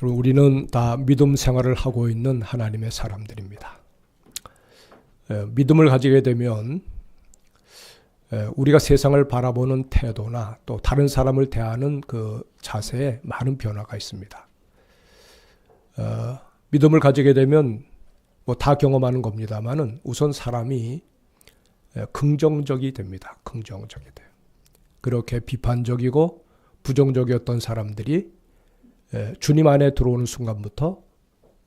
우리는 다 믿음 생활을 하고 있는 하나님의 사람들입니다. 믿음을 가지게 되면 우리가 세상을 바라보는 태도나 또 다른 사람을 대하는 그 자세에 많은 변화가 있습니다. 믿음을 가지게 되면 뭐 다 경험하는 겁니다만은 우선 사람이 긍정적이 됩니다. 긍정적이 돼요. 그렇게 비판적이고 부정적이었던 사람들이 주님 안에 들어오는 순간부터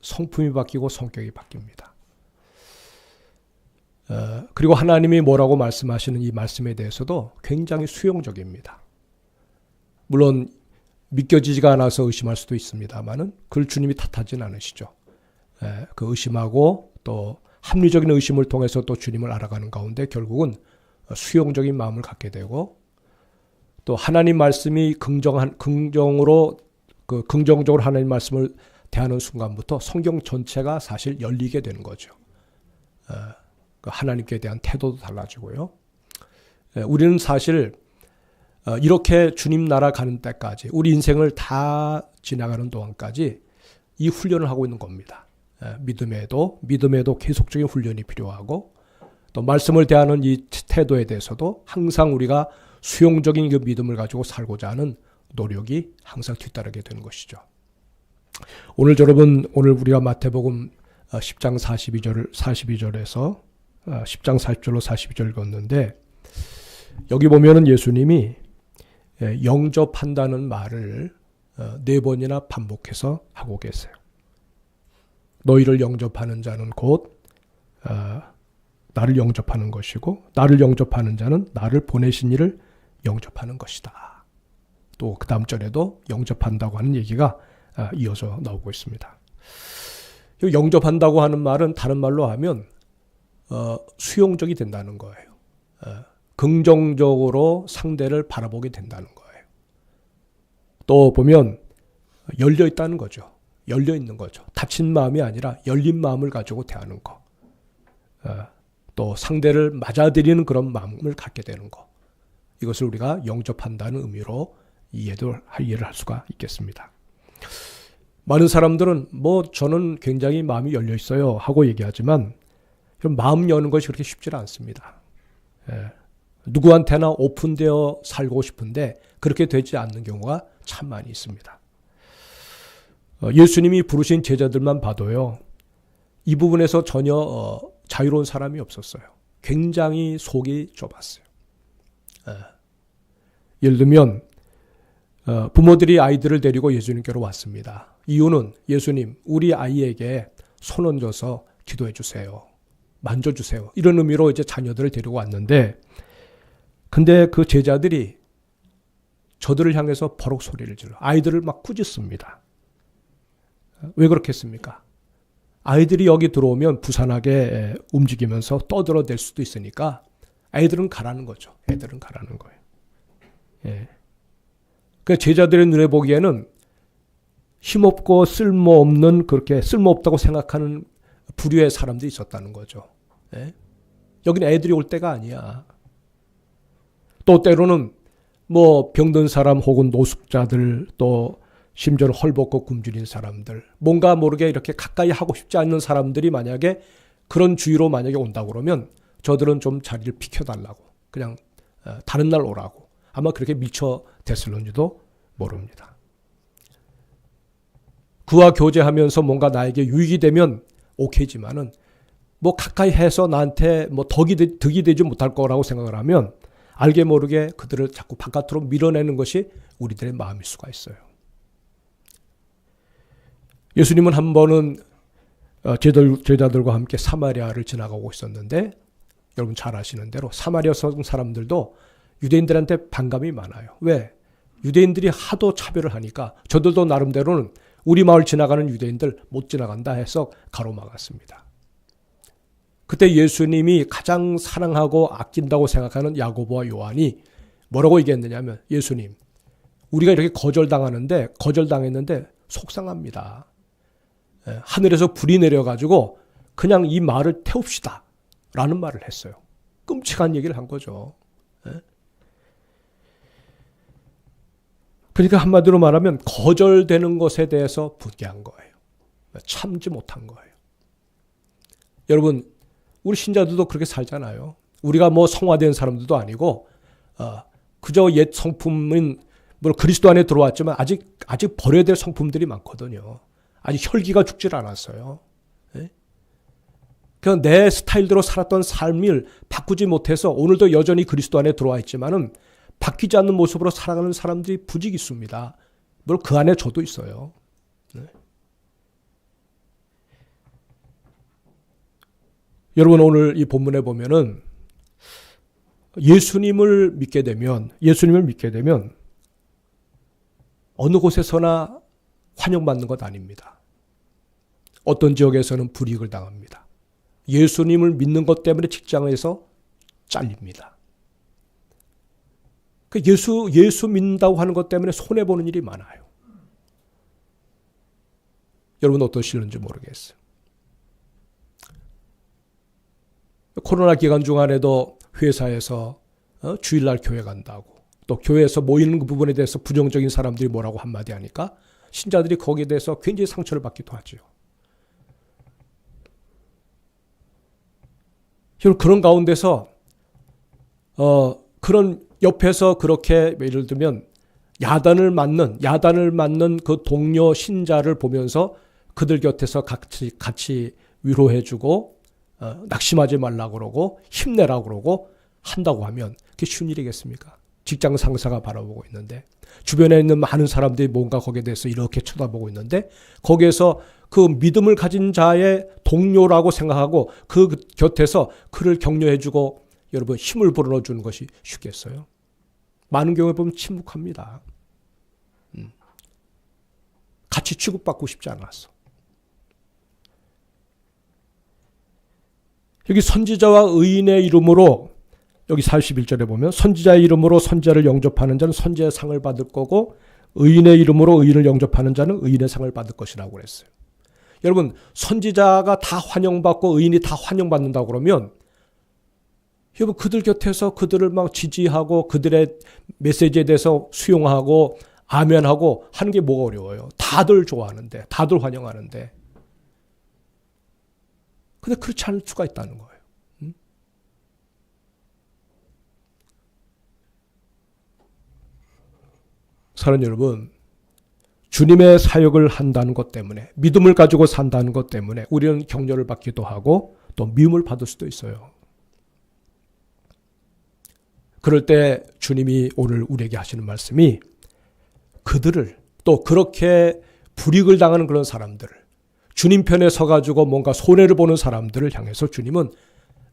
성품이 바뀌고 성격이 바뀝니다. 그리고 하나님이 뭐라고 말씀하시는 이 말씀에 대해서도 굉장히 수용적입니다. 물론 믿겨지지가 않아서 의심할 수도 있습니다만은 그걸 주님이 탓하진 않으시죠. 그 의심하고 또 합리적인 의심을 통해서 또 주님을 알아가는 가운데 결국은 수용적인 마음을 갖게 되고 또 하나님 말씀이 긍정적으로 하나님 말씀을 대하는 순간부터 성경 전체가 사실 열리게 되는 거죠. 하나님께 대한 태도도 달라지고요. 우리는 사실 이렇게 주님 나라 가는 때까지 우리 인생을 다 지나가는 동안까지 이 훈련을 하고 있는 겁니다. 믿음에도 계속적인 훈련이 필요하고 또 말씀을 대하는 이 태도에 대해서도 항상 우리가 수용적인 그 믿음을 가지고 살고자 하는 노력이 항상 뒤따르게 되는 것이죠. 오늘 우리가 마태복음 10장 42절에서 10장 40절로 42절 읽었는데 여기 보면은 예수님이 영접한다는 말을 4번이나 반복해서 하고 계세요. 너희를 영접하는 자는 곧 나를 영접하는 것이고 나를 영접하는 자는 나를 보내신 이를 영접하는 것이다. 또 그 다음 절에도 영접한다고 하는 얘기가 이어서 나오고 있습니다. 영접한다고 하는 말은 다른 말로 하면 수용적이 된다는 거예요. 긍정적으로 상대를 바라보게 된다는 거예요. 또 보면 열려 있다는 거죠. 열려 있는 거죠. 닫힌 마음이 아니라 열린 마음을 가지고 대하는 거. 또 상대를 맞아들이는 그런 마음을 갖게 되는 거. 이것을 우리가 영접한다는 의미로 이해를 할 수가 있겠습니다. 많은 사람들은 저는 굉장히 마음이 열려 있어요 하고 얘기하지만 마음 여는 것이 그렇게 쉽지 않습니다. 누구한테나 오픈되어 살고 싶은데 그렇게 되지 않는 경우가 참 많이 있습니다. 예수님이 부르신 제자들만 봐도요. 이 부분에서 전혀 자유로운 사람이 없었어요. 굉장히 속이 좁았어요. 예를 들면 부모들이 아이들을 데리고 예수님께로 왔습니다. 이유는 예수님, 우리 아이에게 손 얹어서 기도해 주세요. 만져주세요. 이런 의미로 이제 자녀들을 데리고 왔는데 근데 그 제자들이 저들을 향해서 버럭 소리를 질러 아이들을 막 꾸짖습니다. 왜 그렇겠습니까? 아이들이 여기 들어오면 부산하게 움직이면서 떠들어댈 수도 있으니까 아이들은 가라는 거죠. 애들은 가라는 거예요. 그 제자들의 눈에 보기에는 힘없고 쓸모없는 그렇게 쓸모없다고 생각하는 부류의 사람들이 있었다는 거죠. 여기는 애들이 올 때가 아니야. 또 때로는 병든 사람 혹은 노숙자들 또 심지어는 헐벗고 굶주린 사람들 뭔가 모르게 이렇게 가까이 하고 싶지 않는 사람들이 만약에 그런 주의로 만약에 온다고 그러면 저들은 좀 자리를 비켜달라고 그냥 다른 날 오라고 아마 그렇게 미처 됐을런지도 모릅니다. 그와 교제하면서 뭔가 나에게 유익이 되면 오케이지만은 가까이 해서 나한테 득이 되지 못할 거라고 생각을 하면 알게 모르게 그들을 자꾸 바깥으로 밀어내는 것이 우리들의 마음일 수가 있어요. 예수님은 한 번은 제자들과 함께 사마리아를 지나가고 있었는데 여러분 잘 아시는 대로 사마리아 사람들도 유대인들한테 반감이 많아요. 왜? 유대인들이 하도 차별을 하니까 저들도 나름대로는 우리 마을 지나가는 유대인들 못 지나간다 해서 가로막았습니다. 그때 예수님이 가장 사랑하고 아낀다고 생각하는 야고보와 요한이 뭐라고 얘기했느냐면 예수님, 우리가 이렇게 거절당했는데 속상합니다. 하늘에서 불이 내려가지고 그냥 이 말을 태웁시다 라는 말을 했어요. 끔찍한 얘기를 한 거죠. 그러니까 한마디로 말하면 거절되는 것에 대해서 분개한 거예요. 참지 못한 거예요. 여러분, 우리 신자들도 그렇게 살잖아요. 우리가 뭐 성화된 사람들도 아니고 그저 옛 성품은 물론 그리스도 안에 들어왔지만 아직 버려야 될 성품들이 많거든요. 아직 혈기가 죽질 않았어요. 그냥 내 스타일대로 살았던 삶을 바꾸지 못해서 오늘도 여전히 그리스도 안에 들어와 있지만은 바뀌지 않는 모습으로 살아가는 사람들이 부직 있습니다. 물론 그 안에 저도 있어요. 여러분, 오늘 이 본문에 보면은 예수님을 믿게 되면 어느 곳에서나 환영받는 것 아닙니다. 어떤 지역에서는 불이익을 당합니다. 예수님을 믿는 것 때문에 직장에서 잘립니다. 예수 믿는다고 하는 것 때문에 손해보는 일이 많아요. 여러분 어떠실는지 모르겠어요. 코로나 기간 중간에도 회사에서 주일날 교회 간다고 또 교회에서 모이는 그 부분에 대해서 부정적인 사람들이 뭐라고 한마디 하니까 신자들이 거기에 대해서 굉장히 상처를 받기도 하죠. 그런 가운데서 그런 옆에서 그렇게 예를 들면 야단을 맞는 그 동료 신자를 보면서 그들 곁에서 같이 위로해주고 낙심하지 말라고 그러고 힘내라고 그러고 한다고 하면 그게 쉬운 일이겠습니까? 직장 상사가 바라보고 있는데 주변에 있는 많은 사람들이 뭔가 거기에 대해서 이렇게 쳐다보고 있는데 거기에서 그 믿음을 가진 자의 동료라고 생각하고 그 곁에서 그를 격려해주고 여러분 힘을 불어넣어주는 것이 쉽겠어요? 많은 경우에 보면 침묵합니다. 같이 취급받고 싶지 않았어. 여기 선지자와 의인의 이름으로 여기 41절에 보면 선지자의 이름으로 선지자를 영접하는 자는 선지자의 상을 받을 거고 의인의 이름으로 의인을 영접하는 자는 의인의 상을 받을 것이라고 그랬어요. 여러분 선지자가 다 환영받고 의인이 다 환영받는다고 그러면 여러분 그들 곁에서 그들을 막 지지하고 그들의 메시지에 대해서 수용하고 아멘하고 하는 게 뭐가 어려워요. 다들 좋아하는데 다들 환영하는데 근데 그렇지 않을 수가 있다는 거예요. 사랑하는 여러분, 주님의 사역을 한다는 것 때문에 믿음을 가지고 산다는 것 때문에 우리는 격려를 받기도 하고 또 미움을 받을 수도 있어요. 그럴 때 주님이 오늘 우리에게 하시는 말씀이 그들을 또 그렇게 불이익을 당하는 그런 사람들을 주님 편에 서가지고 뭔가 손해를 보는 사람들을 향해서 주님은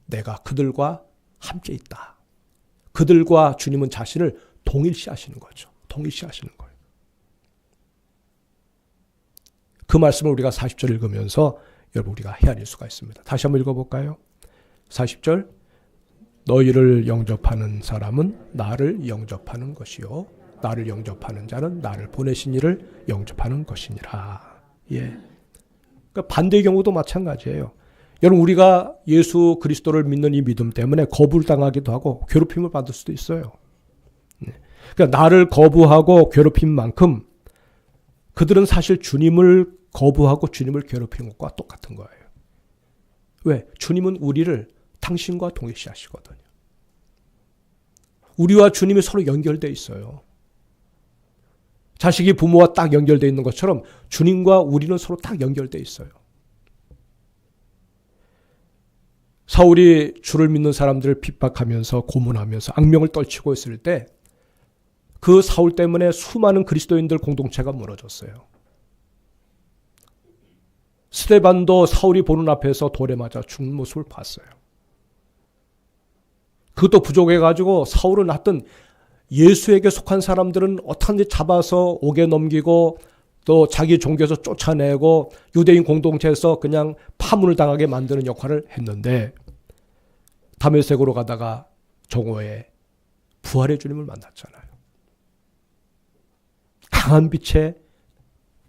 내가 그들과 함께 있다. 그들과 주님은 자신을 동일시하시는 거죠. 동일시하시는 거예요. 그 말씀을 우리가 40절 읽으면서 여러분 우리가 헤아릴 수가 있습니다. 다시 한번 읽어볼까요? 40절 너희를 영접하는 사람은 나를 영접하는 것이요 나를 영접하는 자는 나를 보내신 이를 영접하는 것이니라. 예. 그러니까 반대의 경우도 마찬가지예요. 여러분 우리가 예수 그리스도를 믿는 이 믿음 때문에 거부를 당하기도 하고 괴롭힘을 받을 수도 있어요. 그러니까 나를 거부하고 괴롭힌 만큼 그들은 사실 주님을 거부하고 주님을 괴롭히는 것과 똑같은 거예요. 왜? 주님은 우리를 당신과 동일시하시거든요. 우리와 주님이 서로 연결되어 있어요. 자식이 부모와 딱 연결되어 있는 것처럼 주님과 우리는 서로 딱 연결되어 있어요. 사울이 주를 믿는 사람들을 핍박하면서 고문하면서 악명을 떨치고 있을 때 그 사울 때문에 수많은 그리스도인들 공동체가 무너졌어요. 스데반도 사울이 보는 앞에서 돌에 맞아 죽는 모습을 봤어요. 그것도 부족해가지고 사울은 하여튼 예수에게 속한 사람들은 어떻게든지 잡아서 옥에 넘기고 또 자기 종교에서 쫓아내고 유대인 공동체에서 그냥 파문을 당하게 만드는 역할을 했는데 다메섹으로 가다가 정오에 부활의 주님을 만났잖아요. 강한 빛에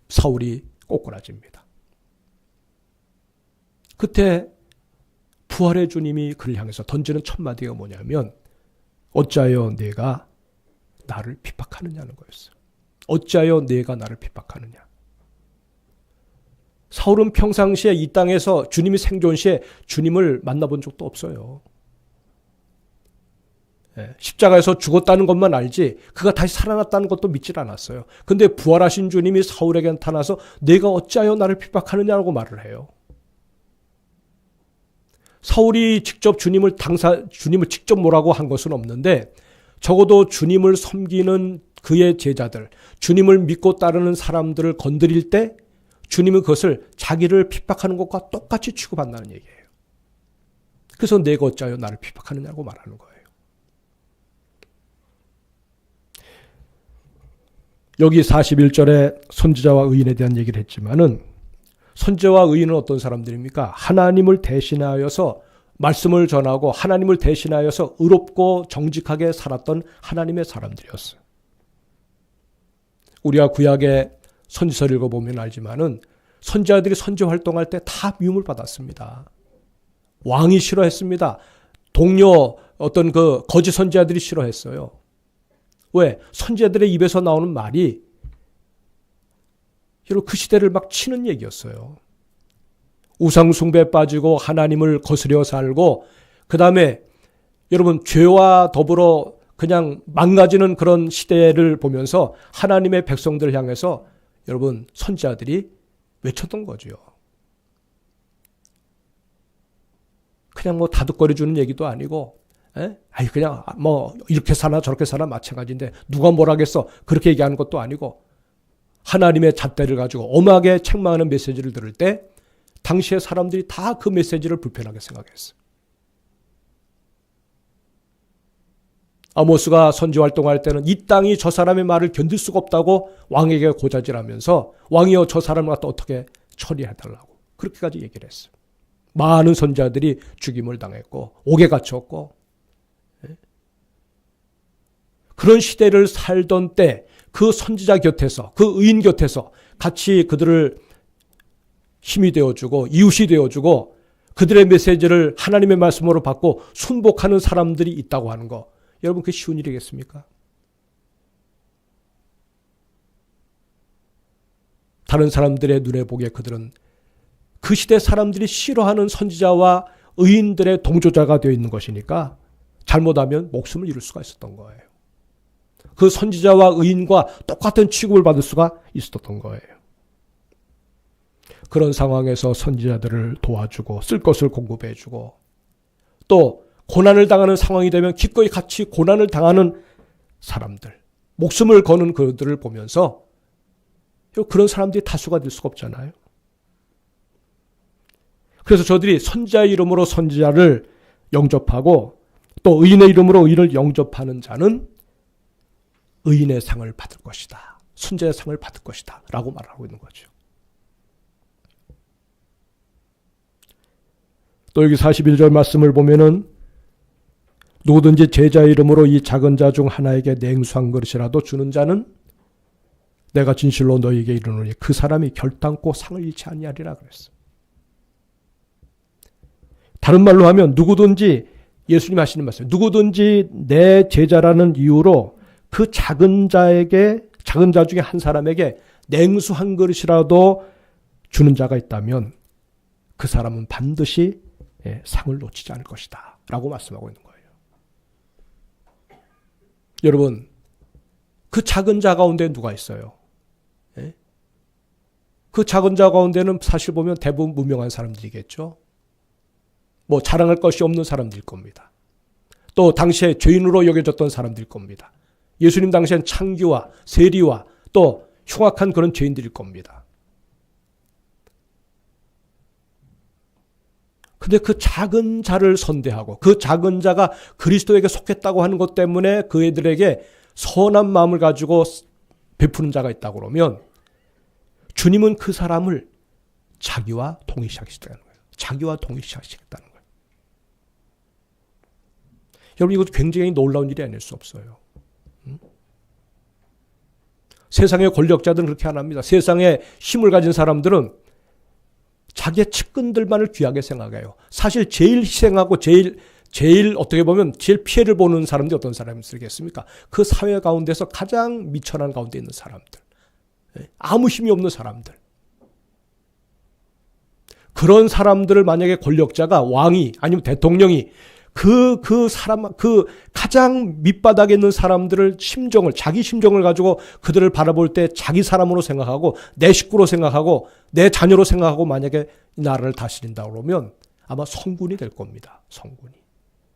사울이 꼬꾸라집니다. 그때 부활의 주님이 그를 향해서 던지는 첫 마디가 뭐냐면 어찌하여 네가 나를 핍박하느냐는 거였어요. 어찌하여 네가 나를 핍박하느냐. 사울은 평상시에 이 땅에서 주님이 생존 시에 주님을 만나본 적도 없어요. 십자가에서 죽었다는 것만 알지 그가 다시 살아났다는 것도 믿질 않았어요. 근데 부활하신 주님이 사울에게 나타나서 네가 어찌하여 나를 핍박하느냐고 말을 해요. 사울이 직접 주님을 직접 뭐라고 한 것은 없는데 적어도 주님을 섬기는 그의 제자들, 주님을 믿고 따르는 사람들을 건드릴 때 주님은 그것을 자기를 핍박하는 것과 똑같이 취급한다는 얘기예요. 그래서 내가 어찌하여 나를 핍박하느냐고 말하는 거예요. 여기 41절에 선지자와 의인에 대한 얘기를 했지만은 선지자와 의인은 어떤 사람들입니까? 하나님을 대신하여서 말씀을 전하고 하나님을 대신하여서 의롭고 정직하게 살았던 하나님의 사람들이었어요. 우리가 구약의 선지서를 읽어보면 알지만은 선지자들이 선지 활동할 때 다 미움을 받았습니다. 왕이 싫어했습니다. 동료 어떤 그 거짓 선지자들이 싫어했어요. 왜? 선지자들의 입에서 나오는 말이 여러분 그 시대를 막 치는 얘기였어요. 우상 숭배에 빠지고 하나님을 거스려 살고 그 다음에 여러분 죄와 더불어 그냥 망가지는 그런 시대를 보면서 하나님의 백성들을 향해서 여러분 선지자들이 외쳤던 거죠. 그냥 뭐 다독거려 주는 얘기도 아니고 아니 그냥 뭐 이렇게 사나 저렇게 사나 마찬가지인데 누가 뭘 하겠어 그렇게 얘기하는 것도 아니고 하나님의 잣대를 가지고 엄하게 책망하는 메시지를 들을 때 당시의 사람들이 다 그 메시지를 불편하게 생각했어요. 아모스가 선지 활동할 때는 이 땅이 저 사람의 말을 견딜 수가 없다고 왕에게 고자질하면서 왕이여 저 사람을 갖다 어떻게 처리해달라고 그렇게까지 얘기를 했어요. 많은 선지자들이 죽임을 당했고 옥에 갇혔고 그런 시대를 살던 때 그 선지자 곁에서 그 의인 곁에서 같이 그들을 힘이 되어주고 이웃이 되어주고 그들의 메시지를 하나님의 말씀으로 받고 순복하는 사람들이 있다고 하는 거 여러분 그게 쉬운 일이겠습니까? 다른 사람들의 눈에 보기에 그들은 그 시대 사람들이 싫어하는 선지자와 의인들의 동조자가 되어 있는 것이니까 잘못하면 목숨을 잃을 수가 있었던 거예요. 그 선지자와 의인과 똑같은 취급을 받을 수가 있었던 거예요. 그런 상황에서 선지자들을 도와주고 쓸 것을 공급해주고 또 고난을 당하는 상황이 되면 기꺼이 같이 고난을 당하는 사람들, 목숨을 거는 그들을 보면서 그런 사람들이 다수가 될 수가 없잖아요. 그래서 저들이 선지자의 이름으로 선지자를 영접하고 또 의인의 이름으로 의인을 영접하는 자는 의인의 상을 받을 것이다. 순자의 상을 받을 것이다. 라고 말하고 있는 거죠. 또 여기 41절 말씀을 보면은 누구든지 제자의 이름으로 이 작은 자 중 하나에게 냉수 한 그릇이라도 주는 자는 내가 진실로 너희에게 이르노니 그 사람이 결단코 상을 잃지 아니하리라 그랬어요. 다른 말로 하면 누구든지 예수님 하시는 말씀, 누구든지 내 제자라는 이유로 그 작은 자 중에 한 사람에게 냉수 한 그릇이라도 주는 자가 있다면 그 사람은 반드시 상을 놓치지 않을 것이다 라고 말씀하고 있는 거예요. 여러분 그 작은 자 가운데 누가 있어요? 그 작은 자 가운데는 사실 보면 대부분 무명한 사람들이겠죠. 뭐 자랑할 것이 없는 사람들일 겁니다. 또 당시에 죄인으로 여겨졌던 사람들일 겁니다. 예수님 당시엔 창기와 세리와 또 흉악한 그런 죄인들일 겁니다. 근데 그 작은 자를 선대하고 그 작은 자가 그리스도에게 속했다고 하는 것 때문에 그애들에게 선한 마음을 가지고 베푸는 자가 있다고 그러면 주님은 그 사람을 자기와 동일시하시겠다는 거예요. 자기와 동일시하시겠다는 거예요. 여러분 이것도 굉장히 놀라운 일이 아닐 수 없어요. 세상의 권력자들은 그렇게 안 합니다. 세상에 힘을 가진 사람들은 자기의 측근들만을 귀하게 생각해요. 사실 제일 희생하고 제일 제일 어떻게 보면 제일 피해를 보는 사람들이 어떤 사람이겠습니까? 그 사회 가운데서 가장 미천한 가운데 있는 사람들. 아무 힘이 없는 사람들. 그런 사람들을 만약에 권력자가 왕이 아니면 대통령이 그 가장 밑바닥에 있는 사람들을 자기 심정을 가지고 그들을 바라볼 때 자기 사람으로 생각하고 내 식구로 생각하고 내 자녀로 생각하고 만약에 이 나라를 다스린다 그러면 아마 성군이 될 겁니다. 성군이.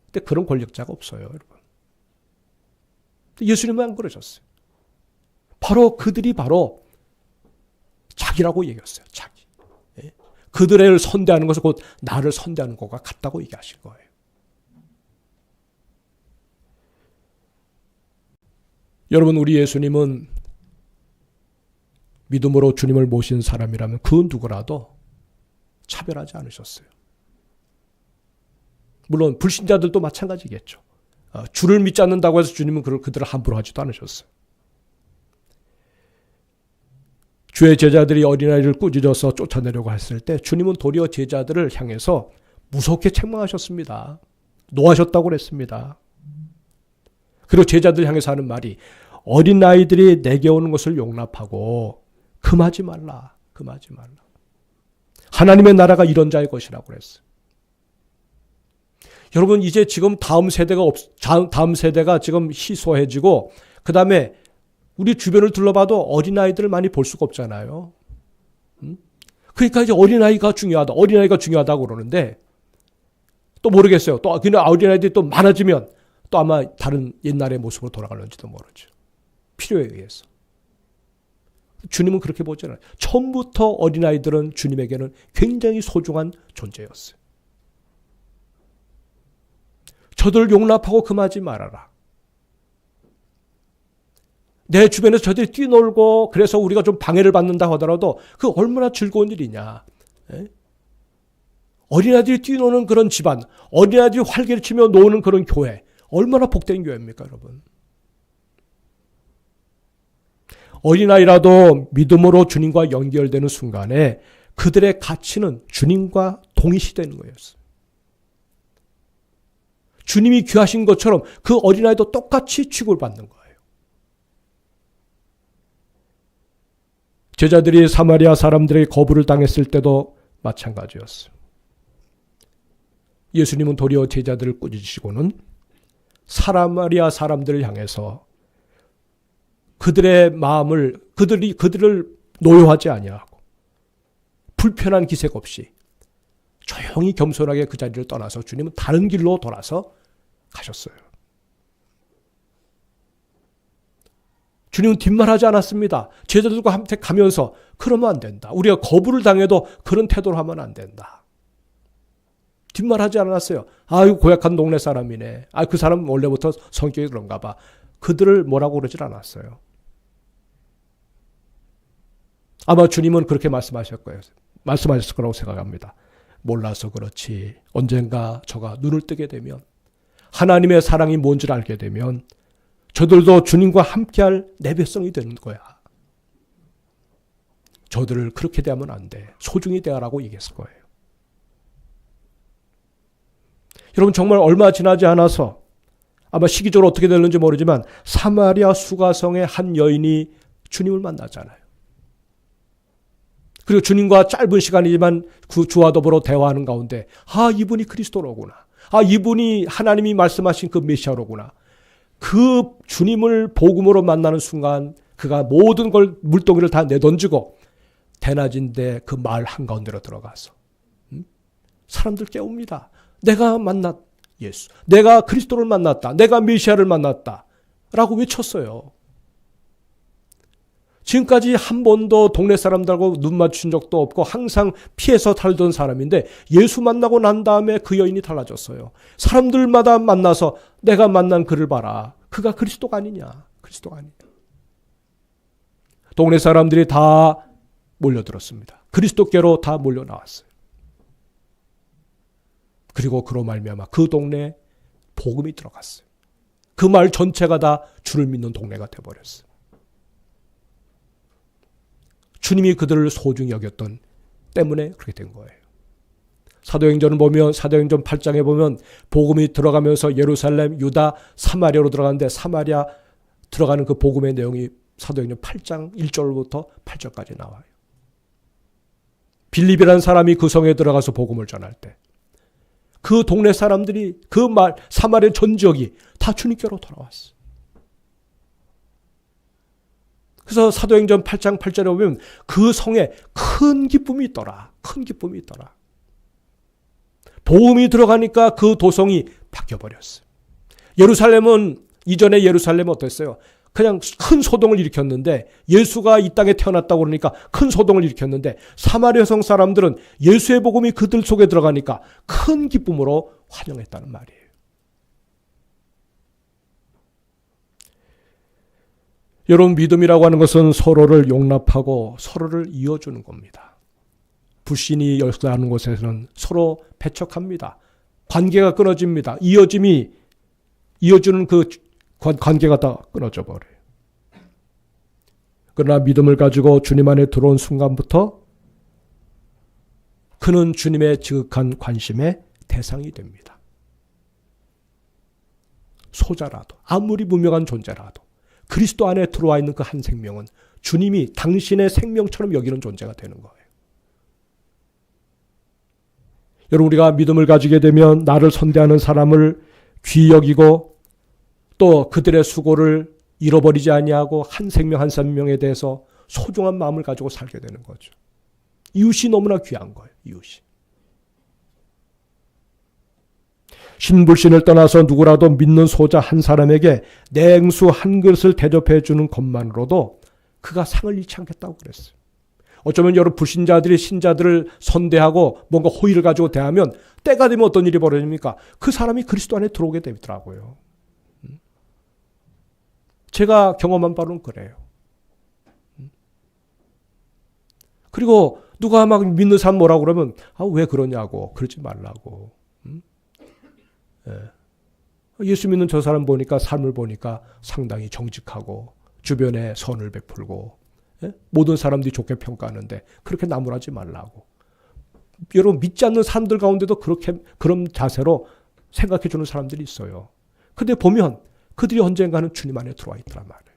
근데 그런 권력자가 없어요, 여러분. 예수님은 안 그러셨어요. 그들이 바로 자기라고 얘기했어요. 자기. 그들을 선대하는 것은 곧 나를 선대하는 것과 같다고 얘기하신 거예요. 여러분, 우리 예수님은 믿음으로 주님을 모신 사람이라면 그 누구라도 차별하지 않으셨어요. 물론 불신자들도 마찬가지겠죠. 주를 믿지 않는다고 해서 주님은 그들을 함부로 하지도 않으셨어요. 주의 제자들이 어린아이를 꾸짖어서 쫓아내려고 했을 때 주님은 도리어 제자들을 향해서 무섭게 책망하셨습니다. 노하셨다고 그랬습니다. 그리고 제자들 향해서 하는 말이 어린아이들이 내게 오는 것을 용납하고 금하지 말라. 금하지 말라. 하나님의 나라가 이런 자의 것이라고 그랬어요. 여러분, 이제 지금 다음 세대가 지금 희소해지고 그 다음에 우리 주변을 둘러봐도 어린아이들을 많이 볼 수가 없잖아요. 그러니까 이제 어린아이가 중요하다고 그러는데 또 모르겠어요. 또 그냥 어린아이들이 또 많아지면 또 아마 다른 옛날의 모습으로 돌아갈는지도 모르죠. 필요에 의해서. 주님은 그렇게 보지 않아요. 처음부터 어린아이들은 주님에게는 굉장히 소중한 존재였어요. 저들을 용납하고 금하지 말아라. 내 주변에서 저들이 뛰놀고 그래서 우리가 좀 방해를 받는다 하더라도 그 얼마나 즐거운 일이냐. 어린아이들이 뛰노는 그런 집안, 어린아이들이 활개를 치며 노는 그런 교회, 얼마나 복된 교회입니까, 여러분? 어린아이라도 믿음으로 주님과 연결되는 순간에 그들의 가치는 주님과 동일시되는 거였어요. 주님이 귀하신 것처럼 그 어린아이도 똑같이 취급을 받는 거예요. 제자들이 사마리아 사람들에게 거부를 당했을 때도 마찬가지였어요. 예수님은 도리어 제자들을 꾸짖으시고는 사마리아 사람들을 향해서 그들의 마음을 그들을 노여하지 아니하고 불편한 기색 없이 조용히 겸손하게 그 자리를 떠나서 주님은 다른 길로 돌아서 가셨어요. 주님은 뒷말하지 않았습니다. 제자들과 함께 가면서 그러면 안 된다. 우리가 거부를 당해도 그런 태도로 하면 안 된다. 뒷말하지 않았어요. 아이고 고약한 동네 사람이네. 그 사람은 원래부터 성격이 그런가 봐. 그들을 뭐라고 그러질 않았어요. 아마 주님은 그렇게 말씀하셨을 거라고 생각합니다. 몰라서 그렇지. 언젠가 저가 눈을 뜨게 되면 하나님의 사랑이 뭔지를 알게 되면 저들도 주님과 함께할 내 백성이 되는 거야. 저들을 그렇게 대하면 안 돼. 소중히 대하라고 얘기했을 거예요. 여러분, 정말 얼마 지나지 않아서 아마 시기적으로 어떻게 됐는지 모르지만 사마리아 수가성의 한 여인이 주님을 만나잖아요. 그리고 주님과 짧은 시간이지만 그 주와 더불어 대화하는 가운데 이분이 그리스도로구나. 이분이 하나님이 말씀하신 그 메시아로구나. 그 주님을 복음으로 만나는 순간 그가 모든 걸 물동이를 다 내던지고 대낮인데 그 마을 한가운데로 들어가서 사람들 깨웁니다. 내가 만났 예수. 내가 그리스도를 만났다. 내가 메시아를 만났다. 라고 외쳤어요. 지금까지 한 번도 동네 사람들하고 눈 맞춘 적도 없고 항상 피해서 살던 사람인데 예수 만나고 난 다음에 그 여인이 달라졌어요. 사람들마다 만나서 내가 만난 그를 봐라. 그가 그리스도가 아니냐. 그리스도가 아니냐. 동네 사람들이 다 몰려들었습니다. 그리스도께로 다 몰려 나왔어요. 그리고 그로 말미암아 그 동네에 복음이 들어갔어요. 그 마을 전체가 다 주를 믿는 동네가 되어버렸어요. 주님이 그들을 소중히 여겼던 때문에 그렇게 된 거예요. 사도행전을 보면 사도행전 8장에 보면 복음이 들어가면서 예루살렘, 유다, 사마리아로 들어가는데 사마리아 들어가는 그 복음의 내용이 사도행전 8장 1절부터 8절까지 나와요. 빌립이라는 사람이 그 성에 들어가서 복음을 전할 때 그 동네 사람들이 사마리아 전 지역이 다 주님께로 돌아왔어. 그래서 사도행전 8장 8절에 보면 그 성에 큰 기쁨이 있더라. 큰 기쁨이 있더라. 복음이 들어가니까 그 도성이 바뀌어버렸어요. 예루살렘은 이전에 예루살렘은 어땠어요? 그냥 큰 소동을 일으켰는데 예수가 이 땅에 태어났다고 그러니까 큰 소동을 일으켰는데 사마리아 성 사람들은 예수의 복음이 그들 속에 들어가니까 큰 기쁨으로 환영했다는 말이에요. 여러분, 믿음이라고 하는 것은 서로를 용납하고 서로를 이어주는 겁니다. 불신이 역사하는 곳에서는 서로 배척합니다. 관계가 끊어집니다. 이어주는 그 관계가 다 끊어져 버려요. 그러나 믿음을 가지고 주님 안에 들어온 순간부터 그는 주님의 지극한 관심의 대상이 됩니다. 소자라도, 아무리 무명한 존재라도 그리스도 안에 들어와 있는 그 한 생명은 주님이 당신의 생명처럼 여기는 존재가 되는 거예요. 여러분, 우리가 믿음을 가지게 되면 나를 선대하는 사람을 귀히 여기고 또 그들의 수고를 잃어버리지 아니하고 한 생명 한 생명에 대해서 소중한 마음을 가지고 살게 되는 거죠. 이웃이 너무나 귀한 거예요. 이웃이. 신불신을 떠나서 누구라도 믿는 소자 한 사람에게 냉수 한 그릇을 대접해 주는 것만으로도 그가 상을 잃지 않겠다고 그랬어요. 어쩌면 여러 불신자들이 신자들을 선대하고 뭔가 호의를 가지고 대하면 때가 되면 어떤 일이 벌어집니까? 그 사람이 그리스도 안에 들어오게 되더라고요. 제가 경험한 바로는 그래요. 그리고 누가 막 믿는 사람 뭐라고 그러면 왜 그러냐고, 그러지 말라고. 예수 믿는 저 사람 보니까 삶을 보니까 상당히 정직하고 주변에 선을 베풀고 모든 사람들이 좋게 평가하는데 그렇게 나무라지 말라고. 여러분, 믿지 않는 사람들 가운데도 그런 자세로 생각해 주는 사람들이 있어요. 근데 보면 그들이 언젠가는 주님 안에 들어와 있더란 말이에요.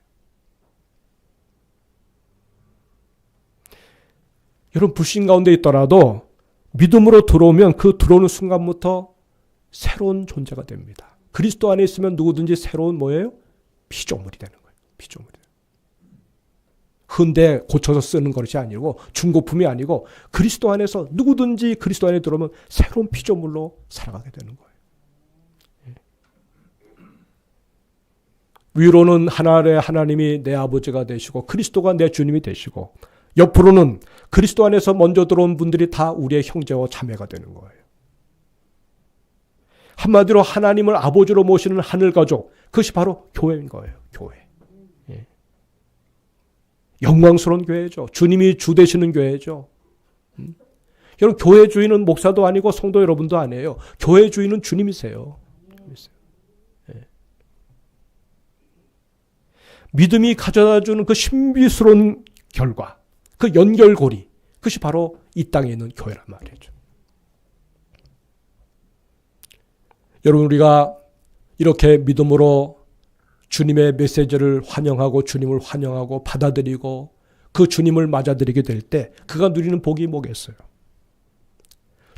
여러분, 불신 가운데 있더라도 믿음으로 들어오면 그 들어오는 순간부터 새로운 존재가 됩니다. 그리스도 안에 있으면 누구든지 새로운 뭐예요? 피조물이 되는 거예요. 피조물이. 흔대 고쳐서 쓰는 것이 아니고 중고품이 아니고 그리스도 안에서 누구든지 그리스도 안에 들어오면 새로운 피조물로 살아가게 되는 거예요. 위로는 하나의 하나님이 내 아버지가 되시고 그리스도가 내 주님이 되시고 옆으로는 그리스도 안에서 먼저 들어온 분들이 다 우리의 형제와 자매가 되는 거예요. 한마디로 하나님을 아버지로 모시는 하늘 가족, 그것이 바로 교회인 거예요. 교회. 예. 영광스러운 교회죠. 주님이 주 되시는 교회죠. 여러분, 교회 주인은 목사도 아니고 성도 여러분도 아니에요. 교회 주인은 주님이세요. 믿음이 가져다주는 그 신비스러운 결과, 그 연결고리, 그것이 바로 이 땅에 있는 교회란 말이죠. 여러분, 우리가 이렇게 믿음으로 주님의 메시지를 환영하고 주님을 환영하고 받아들이고 그 주님을 맞아들이게 될 때 그가 누리는 복이 뭐겠어요?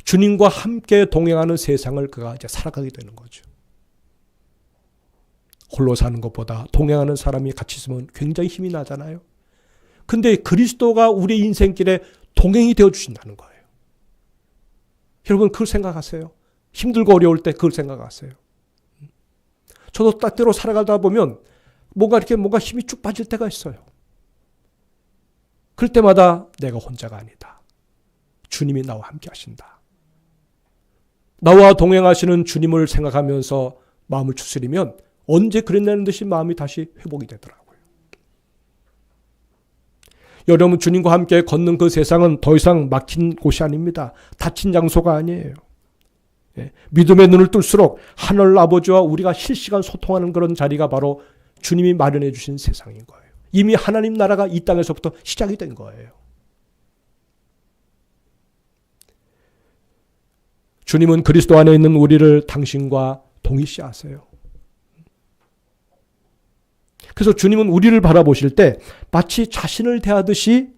주님과 함께 동행하는 세상을 그가 이제 살아가게 되는 거죠. 홀로 사는 것보다 동행하는 사람이 같이 있으면 굉장히 힘이 나잖아요. 근데 그리스도가 우리 인생길에 동행이 되어 주신다는 거예요. 여러분, 그걸 생각하세요. 힘들고 어려울 때 그걸 생각하세요. 저도 때로 살아가다 보면 뭔가 힘이 쭉 빠질 때가 있어요. 그럴 때마다 내가 혼자가 아니다. 주님이 나와 함께 하신다. 나와 동행하시는 주님을 생각하면서 마음을 추스리면 언제 그랬냐는 듯이 마음이 다시 회복이 되더라고요. 여러분, 주님과 함께 걷는 그 세상은 더 이상 막힌 곳이 아닙니다. 닫힌 장소가 아니에요. 믿음의 눈을 뜰수록 하늘 아버지와 우리가 실시간 소통하는 그런 자리가 바로 주님이 마련해 주신 세상인 거예요. 이미 하나님 나라가 이 땅에서부터 시작이 된 거예요. 주님은 그리스도 안에 있는 우리를 당신과 동일시하세요. 그래서 주님은 우리를 바라보실 때 마치 자신을 대하듯이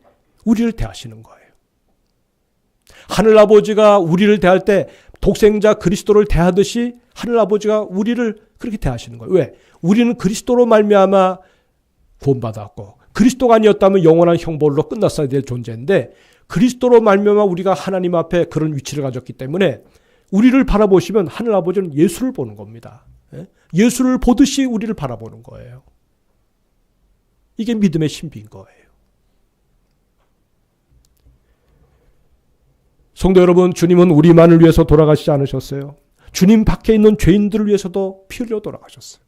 우리를 대하시는 거예요. 하늘아버지가 우리를 대할 때 독생자 그리스도를 대하듯이 하늘아버지가 우리를 그렇게 대하시는 거예요. 왜? 우리는 그리스도로 말미암아 구원받았고 그리스도가 아니었다면 영원한 형벌로 끝났어야 될 존재인데 그리스도로 말미암아 우리가 하나님 앞에 그런 위치를 가졌기 때문에 우리를 바라보시면 하늘아버지는 예수를 보는 겁니다. 예수를 보듯이 우리를 바라보는 거예요. 이게 믿음의 신비인 거예요. 성도 여러분, 주님은 우리만을 위해서 돌아가시지 않으셨어요. 주님 밖에 있는 죄인들을 위해서도 피 흘려 돌아가셨어요.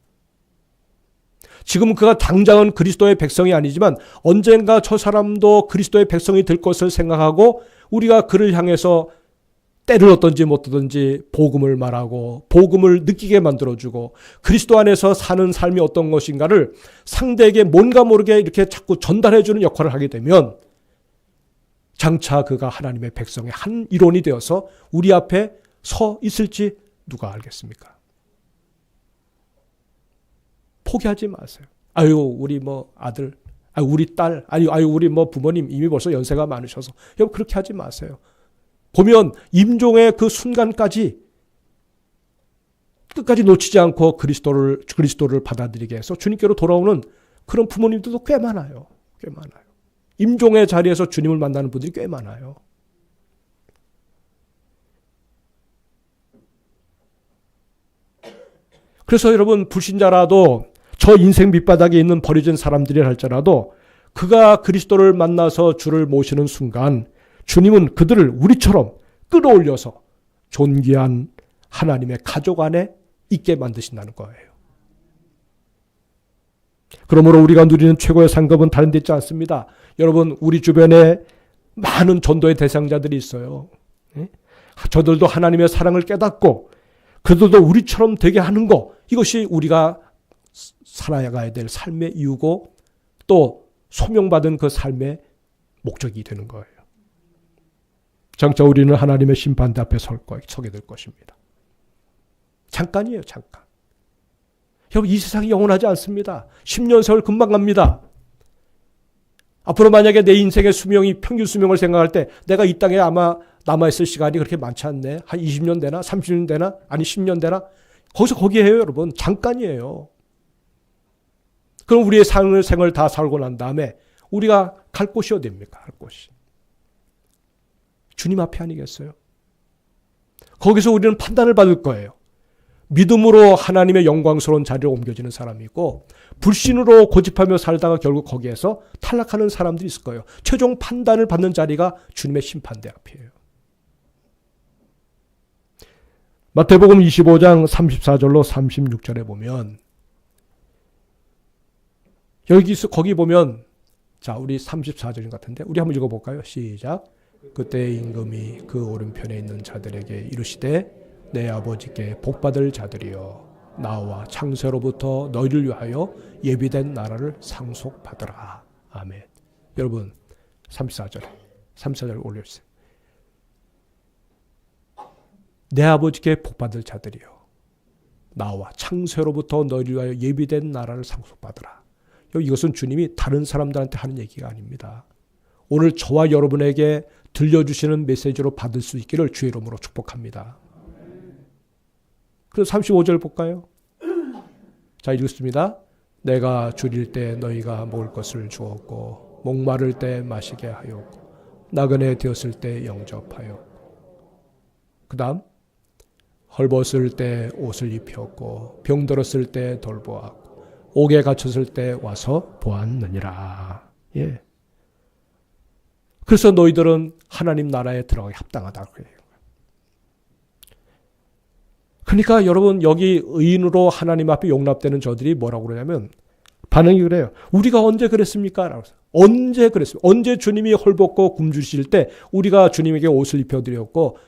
지금 그가 당장은 그리스도의 백성이 아니지만 언젠가 저 사람도 그리스도의 백성이 될 것을 생각하고 우리가 그를 향해서 때를 얻든지 못 얻든지 복음을 말하고 복음을 느끼게 만들어주고 그리스도 안에서 사는 삶이 어떤 것인가를 상대에게 뭔가 모르게 이렇게 자꾸 전달해주는 역할을 하게 되면 장차 그가 하나님의 백성의 한 일원이 되어서 우리 앞에 서 있을지 누가 알겠습니까? 포기하지 마세요. 아유, 우리 뭐 아들, 아유, 우리 딸, 아유, 우리 뭐 부모님 이미 벌써 연세가 많으셔서. 여러분, 그렇게 하지 마세요. 보면 임종의 그 순간까지 끝까지 놓치지 않고 그리스도를 받아들이게 해서 주님께로 돌아오는 그런 부모님들도 꽤 많아요. 꽤 많아요. 임종의 자리에서 주님을 만나는 분들이 꽤 많아요. 그래서 여러분, 불신자라도 저 인생 밑바닥에 있는 버려진 사람들이 할지라도 그가 그리스도를 만나서 주를 모시는 순간 주님은 그들을 우리처럼 끌어올려서 존귀한 하나님의 가족 안에 있게 만드신다는 거예요. 그러므로 우리가 누리는 최고의 상급은 다른 데 있지 않습니다. 여러분, 우리 주변에 많은 전도의 대상자들이 있어요. 저들도 하나님의 사랑을 깨닫고 그들도 우리처럼 되게 하는 거, 이것이 우리가 살아가야 될 삶의 이유고 또 소명받은 그 삶의 목적이 되는 거예요. 장차 우리는 하나님의 심판대 앞에 서게 될 것입니다. 잠깐이에요, 잠깐. 여러분, 이 세상이 영원하지 않습니다. 10년 세월 금방 갑니다. 앞으로 만약에 내 인생의 수명이 평균 수명을 생각할 때 내가 이 땅에 아마 남아있을 시간이 그렇게 많지 않네. 한 20년 되나 30년 되나 아니 10년 되나 거기에요, 여러분. 잠깐이에요. 그럼 우리의 생을 다 살고 난 다음에 우리가 갈 곳이 어디입니까? 갈 곳이. 주님 앞에 아니겠어요? 거기서 우리는 판단을 받을 거예요. 믿음으로 하나님의 영광스러운 자리를 옮겨지는 사람이 있고 불신으로 고집하며 살다가 결국 거기에서 탈락하는 사람들이 있을 거예요. 최종 판단을 받는 자리가 주님의 심판대 앞이에요. 마태복음 25장 34절로 36절에 보면 거기 보면 자, 우리 34절인 것 같은데 우리 한번 읽어볼까요? 시작. 그때 임금이 그 오른편에 있는 자들에게 이르시되 내 아버지께 복받을 자들이여 나와 창세로부터 너희를 위하여 예비된 나라를 상속받으라. 아멘. 여러분 34절 올려주세요. 내 아버지께 복받을 자들이여 나와 창세로부터 너희를 위하여 예비된 나라를 상속받으라. 이것은 주님이 다른 사람들한테 하는 얘기가 아닙니다. 오늘 저와 여러분에게 들려주시는 메시지로 받을 수 있기를 주의 이름으로 축복합니다. 그래서 35절 볼까요? 자, 읽습니다. 내가 줄일 때 너희가 먹을 것을 주었고 목마를 때 마시게 하였고 나그네 되었을 때 영접하였고 그 다음 헐벗을 때 옷을 입혔고 병들었을 때 돌보았고 옥에 갇혔을 때 와서 보았느니라. 예. 그래서 너희들은 하나님 나라에 들어가기 합당하다고 해요. 그러니까 여러분 여기 의인으로 하나님 앞에 용납되는 저들이 뭐라고 그러냐면 반응이 그래요. 우리가 언제 그랬습니까? 라고 언제 그랬습니까? 언제 주님이 헐벗고 굶주실 때 우리가 주님에게 옷을 입혀드렸고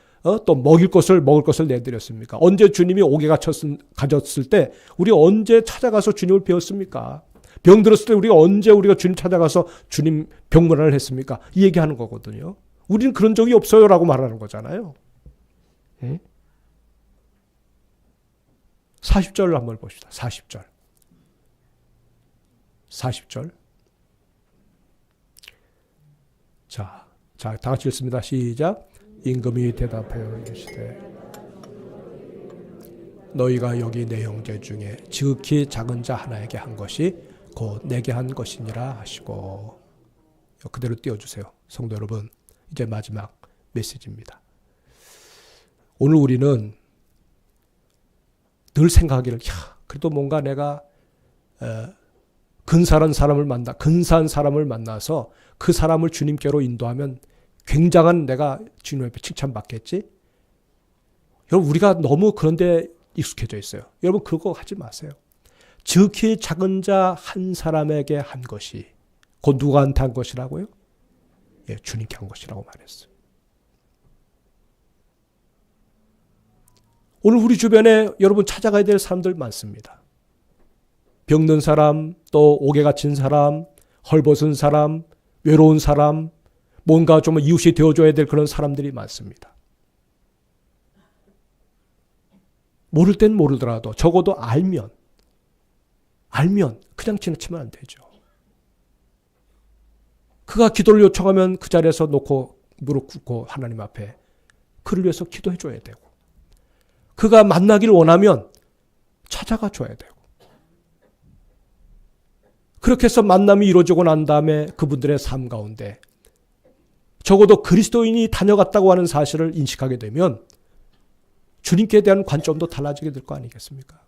또 먹을 것을 내드렸습니까? 언제 주님이 옥에 갇혔을 때 우리 언제 찾아가서 주님을 배웠습니까? 병들었을 때 우리가 주님 찾아가서 주님 병문안을 했습니까? 이 얘기하는 거거든요. 우리는 그런 적이 없어요라고 말하는 거잖아요. 예? 40절을 한번 봅시다. 40절. 40절. 자, 다 같이 읽습니다. 시작. 임금이 대답하여 이르시되 너희가 여기 내 형제 중에 지극히 작은 자 하나에게 한 것이 곧 내게 한 것이니라 하시고. 그대로 띄워주세요. 성도 여러분, 이제 마지막 메시지입니다. 오늘 우리는 늘 생각하기를, 그래도 뭔가 내가 근사한 사람을 만나서 그 사람을 주님께로 인도하면 굉장한 내가 주님 앞에 칭찬받겠지? 여러분, 우리가 너무 그런데 익숙해져 있어요. 여러분, 그거 하지 마세요. 지극히 작은 자 한 사람에게 한 것이 곧 누구한테 한 것이라고요? 예, 주님께 한 것이라고 말했어요. 오늘 우리 주변에 여러분 찾아가야 될 사람들 많습니다. 병든 사람, 또 옥에 갇힌 사람, 헐벗은 사람, 외로운 사람, 뭔가 좀 이웃이 되어줘야 될 그런 사람들이 많습니다. 모를 땐 모르더라도 적어도 알면 그냥 지나치면 안 되죠. 그가 기도를 요청하면 그 자리에서 놓고 무릎 꿇고 하나님 앞에 그를 위해서 기도해 줘야 되고, 그가 만나기를 원하면 찾아가 줘야 되고, 그렇게 해서 만남이 이루어지고 난 다음에 그분들의 삶 가운데 적어도 그리스도인이 다녀갔다고 하는 사실을 인식하게 되면 주님께 대한 관점도 달라지게 될 거 아니겠습니까?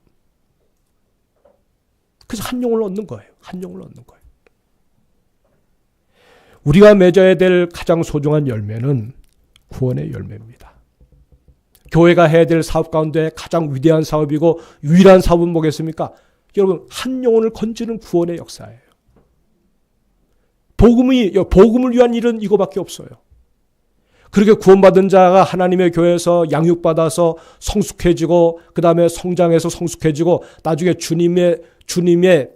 그래서 한 영혼을 얻는 거예요. 한 영혼을 얻는 거예요. 우리가 맺어야 될 가장 소중한 열매는 구원의 열매입니다. 교회가 해야 될 사업 가운데 가장 위대한 사업이고 유일한 사업은 뭐겠습니까? 여러분, 한 영혼을 건지는 구원의 역사예요. 복음을 위한 일은 이거밖에 없어요. 그렇게 구원받은 자가 하나님의 교회에서 양육받아서 성숙해지고, 그 다음에 성장해서 성숙해지고, 나중에 주님의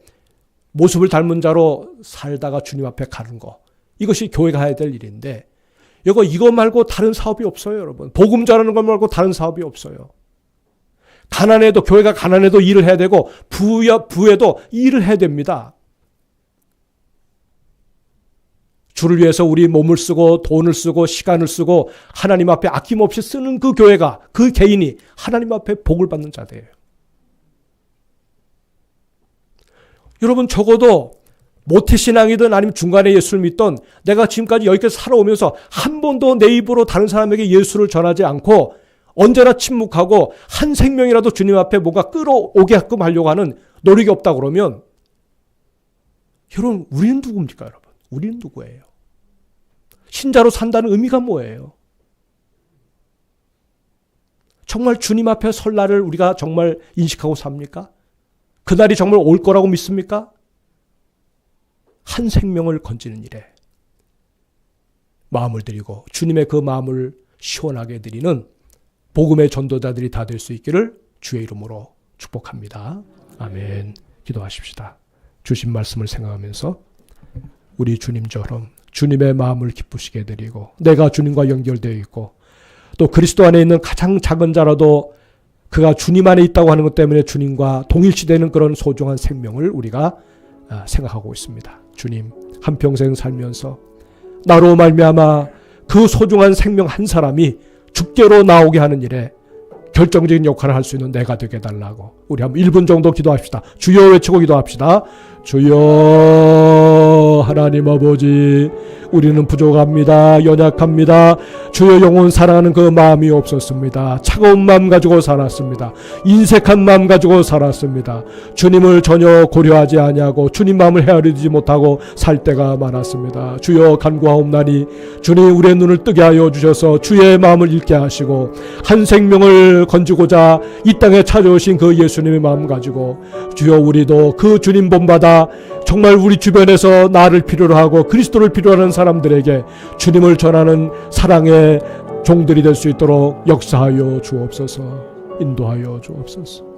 모습을 닮은 자로 살다가 주님 앞에 가는 거. 이것이 교회가 해야 될 일인데, 이거 말고 다른 사업이 없어요, 여러분. 복음 전하는 것 말고 다른 사업이 없어요. 교회가 가난해도 일을 해야 되고, 부에도 일을 해야 됩니다. 주를 위해서 우리 몸을 쓰고 돈을 쓰고 시간을 쓰고 하나님 앞에 아낌없이 쓰는 그 교회가, 그 개인이 하나님 앞에 복을 받는 자들이에요. 여러분, 적어도 모태신앙이든 아니면 중간에 예수를 믿던 내가 지금까지 여기까지 살아오면서 한 번도 내 입으로 다른 사람에게 예수를 전하지 않고 언제나 침묵하고 한 생명이라도 주님 앞에 뭔가 끌어오게끔 하려고 하는 노력이 없다 그러면, 여러분, 우리는 누굽니까, 여러분? 우리는 누구예요? 신자로 산다는 의미가 뭐예요? 정말 주님 앞에 설 날을 우리가 정말 인식하고 삽니까? 그날이 정말 올 거라고 믿습니까? 한 생명을 건지는 일에 마음을 드리고 주님의 그 마음을 시원하게 드리는 복음의 전도자들이 다 될 수 있기를 주의 이름으로 축복합니다. 아멘. 기도하십시다. 주신 말씀을 생각하면서 우리 주님처럼 주님의 마음을 기쁘시게 드리고, 내가 주님과 연결되어 있고 또 그리스도 안에 있는 가장 작은 자라도 그가 주님 안에 있다고 하는 것 때문에 주님과 동일시되는 그런 소중한 생명을 우리가 생각하고 있습니다. 주님, 한평생 살면서 나로 말미암아 그 소중한 생명 한 사람이 주께로 나오게 하는 일에 결정적인 역할을 할 수 있는 내가 되게 해달라고 우리 한번 1분 정도 기도합시다. 주여 외치고 기도합시다. 주여 하나님 아버지, 우리는 부족합니다. 연약합니다. 주여 영혼 사랑하는 그 마음이 없었습니다. 차가운 마음 가지고 살았습니다. 인색한 마음 가지고 살았습니다. 주님을 전혀 고려하지 아니하고 주님 마음을 헤아리지 못하고 살 때가 많았습니다. 주여 간구하옵나니 주님 우리의 눈을 뜨게 하여 주셔서 주의 마음을 읽게 하시고 한 생명을 건지고자 이 땅에 찾아오신 그 예수님의 마음 가지고 주여 우리도 그 주님 본받아 정말 우리 주변에서 나를 필요로 하고 그리스도를 필요로 하는 사람들에게 주님을 전하는 사랑의 종들이 될 수 있도록 역사하여 주옵소서. 인도하여 주옵소서.